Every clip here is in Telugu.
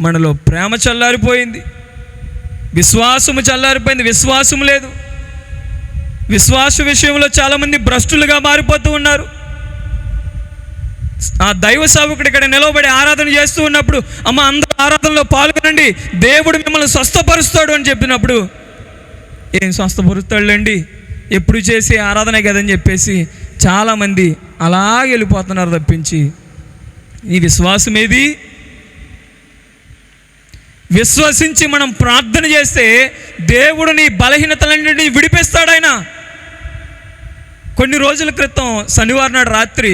మనలో ప్రేమ చల్లారిపోయింది, విశ్వాసము చల్లారిపోయింది, విశ్వాసం లేదు. విశ్వాస విషయంలో చాలామంది భ్రష్టులుగా మారిపోతూ ఉన్నారు. ఆ దైవ సేవకుడు ఇక్కడ నిలవబడి ఆరాధన చేస్తూ ఉన్నప్పుడు, అమ్మ అందరూ ఆరాధనలో పాల్గొనండి, దేవుడు మిమ్మల్ని స్వస్థపరుస్తాడు అని చెప్పినప్పుడు, ఏం స్వస్థపరుస్తాడులేండి, ఎప్పుడు చేసే ఆరాధనే కదని చెప్పేసి చాలామంది అలా వెళ్ళిపోతున్నారు తప్పించి ఈ విశ్వాసం ఏది? విశ్వసించి మనం ప్రార్థన చేస్తే దేవుడు నీ బలహీనతలన్నింటినీ విడిపిస్తాడు ఆయన. కొన్ని రోజుల క్రితం శనివారం నాడు రాత్రి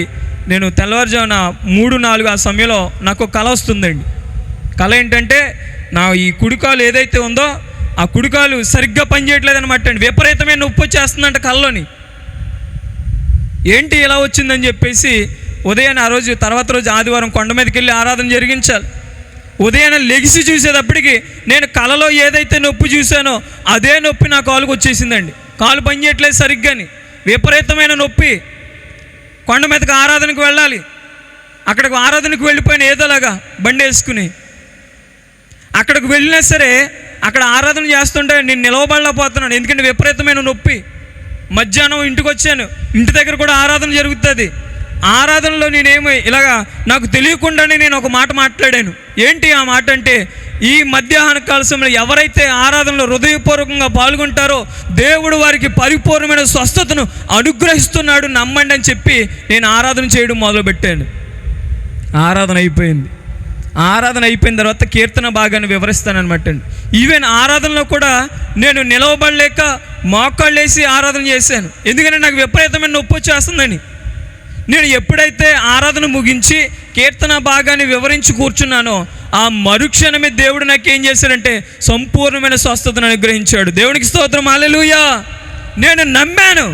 నేను తెల్లవారుజామున 3-4 ఆ సమయంలో నాకు కళ వస్తుందండి. కళ ఏంటంటే, నా ఈ కుడికాలు ఏదైతే ఉందో ఆ కుడికాలు సరిగ్గా పనిచేయట్లేదు అనమాట అండి. విపరీతమైన నొప్పి వచ్చేస్తుందంట కళ్ళలోని. ఏంటి ఇలా వచ్చిందని చెప్పేసి ఉదయాన్నే ఆ రోజు తర్వాత రోజు ఆదివారం కొండ మీదకి వెళ్ళి ఆరాధన జరిగించాలి. ఉదయాన్నే లెగిసి చూసేటప్పటికి నేను కళలో ఏదైతే నొప్పి చూశానో అదే నొప్పి నా కాలుకు వచ్చేసిందండి. కాలు పనిచేయట్లేదు సరిగ్గాని, విపరీతమైన నొప్పి. కొండ మీదకి ఆరాధనకు వెళ్ళాలి, అక్కడికి ఆరాధనకు వెళ్ళిపోయిన ఏదోలాగా బండి వేసుకుని అక్కడికి వెళ్ళినా సరే అక్కడ ఆరాధన చేస్తుంటే నేను నిలవబడలేకపోతున్నాను, ఎందుకంటే విపరీతమైన నొప్పి. మధ్యాహ్నం ఇంటికి వచ్చాను, ఇంటి దగ్గర కూడా ఆరాధన జరుగుతుంది. ఆరాధనలో నేనేమో ఇలాగా నాకు తెలియకుండానే నేను ఒక మాట మాట్లాడాను. ఏంటి ఆ మాట అంటే, ఈ మధ్యాహ్న కాల సమయంలో ఎవరైతే ఆరాధనలో హృదయపూర్వకంగా పాల్గొంటారో దేవుడు వారికి పరిపూర్ణమైన స్వస్థతను అనుగ్రహిస్తున్నాడు, నమ్మండి అని చెప్పి నేను ఆరాధన చేయడం మొదలుపెట్టాను. ఆరాధన అయిపోయింది. ఆరాధన అయిపోయిన తర్వాత కీర్తన భాగాన్ని వివరిస్తానమాట అండి. ఈవెన్ ఆరాధనలో కూడా నేను నిలవబడలేక మోకాళ్ళు వేసి ఆరాధన చేశాను, ఎందుకంటే నాకు విపరీతమైన నొప్పి వచ్చేస్తుందని. నేను ఎప్పుడైతే ఆరాధన ముగించి కీర్తన భాగాన్ని వివరించి కూర్చున్నానో ఆ మరుక్షణమే దేవుడు నాకు ఏం చేశాడంటే సంపూర్ణమైన స్వస్థతను అనుగ్రహించాడు. దేవునికి స్తోత్రం, హల్లెలూయా. నేను నమ్మాను,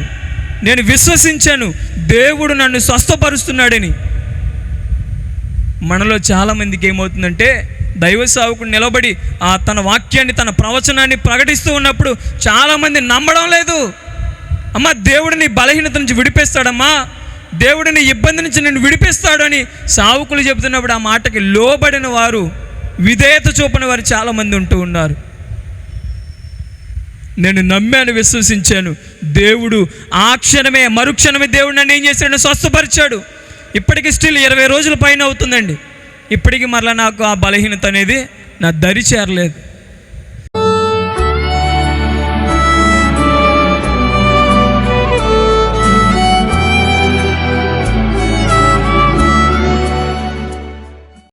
నేను విశ్వసించాను, దేవుడు నన్ను స్వస్థపరుస్తున్నాడని. మనలో చాలామందికి ఏమవుతుందంటే, దైవ సేవకుడు నిలబడి తన వాక్యాన్ని, తన ప్రవచనాన్ని ప్రకటిస్తూ ఉన్నప్పుడు చాలామంది నమ్మడం లేదు. అమ్మ దేవుడు నీ బలహీనత నుంచి విడిపిస్తాడమ్మా, దేవుడు నీ ఇబ్బంది నుంచి నేను విడిపిస్తాడు అని సావుకులు చెబుతున్నప్పుడు ఆ మాటకి లోబడిన వారు, విధేయత చూపని వారు చాలామంది ఉంటూ ఉన్నారు. నేను నమ్మాను, విశ్వసించాను, దేవుడు ఆ క్షణమే మరుక్షణమే దేవుడు నన్ను ఏం చేశాడు, స్వస్థపరిచాడు. ఇప్పటికీ స్టిల్ 20 రోజుల పైన అవుతుందండి, ఇప్పటికీ మరలా నాకు ఆ బలహీనత అనేది నా దరి చేరలేదు.